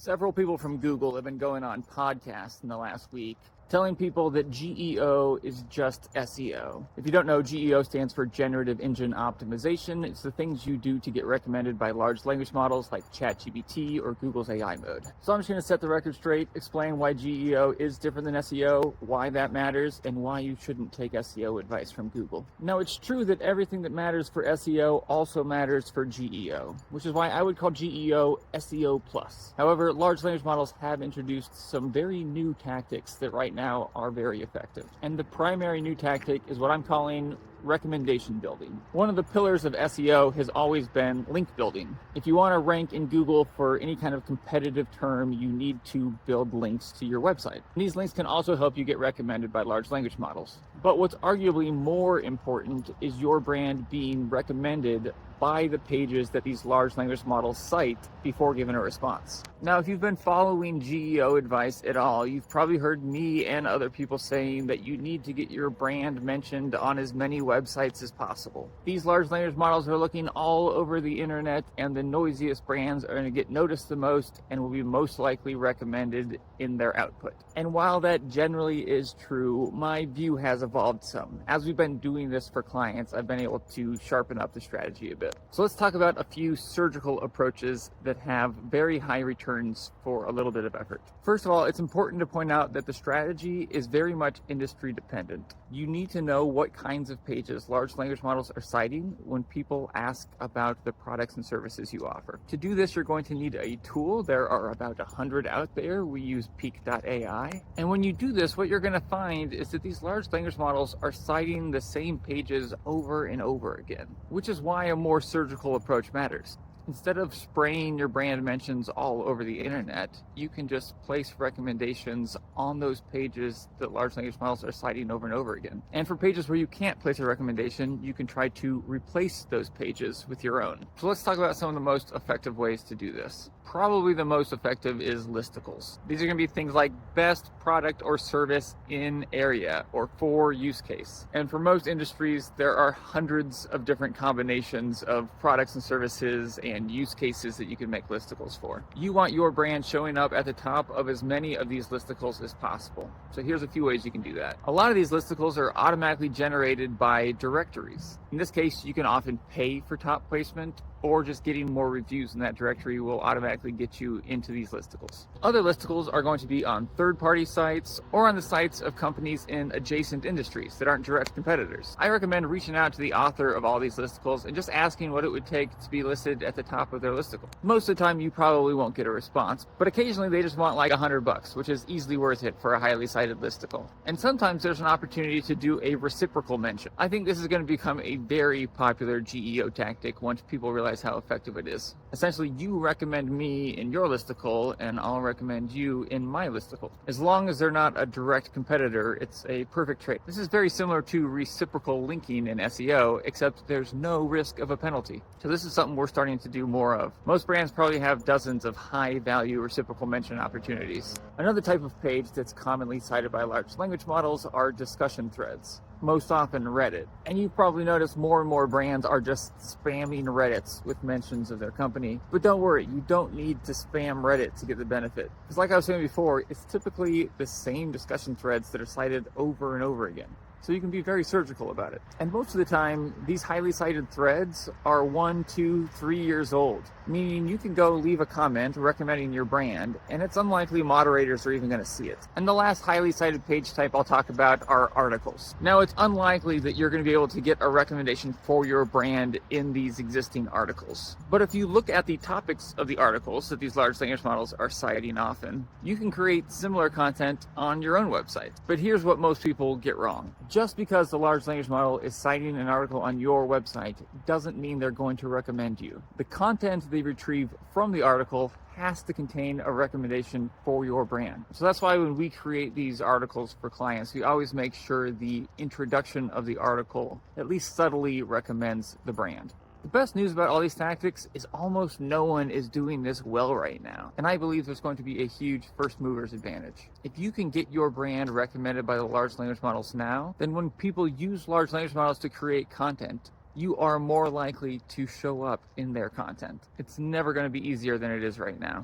Several people from Google have been going on podcasts in the last week telling people that GEO is just SEO. If you don't know, GEO stands for Generative Engine Optimization. It's the things you do to get recommended by large language models like ChatGPT or Google's AI mode. So I'm just going to set the record straight, explain why GEO is different than SEO, why that matters, and why you shouldn't take SEO advice from Google. Now, it's true that everything that matters for SEO also matters for GEO, which is why I would call GEO SEO+. However, large language models have introduced some very new tactics that right now are very effective. And the primary new tactic is what I'm calling recommendation building. One of the pillars of SEO has always been link building. If you want to rank in Google for any kind of competitive term, you need to build links to your website. And these links can also help you get recommended by large language models. But what's arguably more important is your brand being recommended by the pages that these large language models cite before giving a response. Now, if you've been following GEO advice at all, you've probably heard me and other people saying that you need to get your brand mentioned on as many websites as possible. These large language models are looking all over the internet, and the noisiest brands are going to get noticed the most and will be most likely recommended in their output. And while that generally is true, my view has evolved some. As we've been doing this for clients, I've been able to sharpen up the strategy a bit. So let's talk about a few surgical approaches that have very high returns for a little bit of effort. First of all, it's important to point out that the strategy is very much industry dependent. You need to know what kinds of pages large language models are citing when people ask about the products and services you offer. To do this, you're going to need a tool. There are about 100 out there. We use peak.ai. And when you do this, what you're going to find is that these large language models are citing the same pages over and over again, which is why a more surgical approach matters. Instead of spraying your brand mentions all over the internet, you can just place recommendations on those pages that large language models are citing over and over again. And for pages where you can't place a recommendation, you can try to replace those pages with your own. So let's talk about some of the most effective ways to do this. Probably the most effective is listicles. These are going to be things like best product or service in area or for use case. And for most industries, there are hundreds of different combinations of products and services and use cases that you can make listicles for. You want your brand showing up at the top of as many of these listicles as possible. So here's a few ways you can do that. A lot of these listicles are automatically generated by directories. In this case, you can often pay for top placement, or just getting more reviews in that directory will automatically get you into these listicles. Other listicles are going to be on third-party sites or on the sites of companies in adjacent industries that aren't direct competitors. I recommend reaching out to the author of all these listicles and just asking what it would take to be listed at the top of their listicle. Most of the time, you probably won't get a response, but occasionally they just want like $100, which is easily worth it for a highly cited listicle. And sometimes there's an opportunity to do a reciprocal mention. I think this is going to become a very popular GEO tactic once people realize how effective it is. Essentially, you recommend me in your listicle and I'll recommend you in my listicle. As long as they're not a direct competitor, it's a perfect trade. This is very similar to reciprocal linking in SEO, except there's no risk of a penalty. So this is something we're starting to do more of. Most brands probably have dozens of high-value reciprocal mention opportunities. Another type of page that's commonly cited by large language models are discussion threads, most often Reddit. And you've probably noticed more and more brands are just spamming Reddits with mentions of their company. But don't worry, you don't need to spam Reddit to get the benefit. Because like I was saying before, it's typically the same discussion threads that are cited over and over again. So you can be very surgical about it. And most of the time, these highly cited threads are 1, 2, 3 years old, meaning you can go leave a comment recommending your brand, and it's unlikely moderators are even going to see it. And the last highly cited page type I'll talk about are articles. Now, it's unlikely that you're going to be able to get a recommendation for your brand in these existing articles. But if you look at the topics of the articles that these large language models are citing often, you can create similar content on your own website. But here's what most people get wrong. Just because the large language model is citing an article on your website doesn't mean they're going to recommend you. The content they retrieve from the article has to contain a recommendation for your brand. So that's why when we create these articles for clients, we always make sure the introduction of the article at least subtly recommends the brand. The best news about all these tactics is almost no one is doing this well right now. And I believe there's going to be a huge first mover's advantage. If you can get your brand recommended by the large language models now, then when people use large language models to create content, you are more likely to show up in their content. It's never going to be easier than it is right now.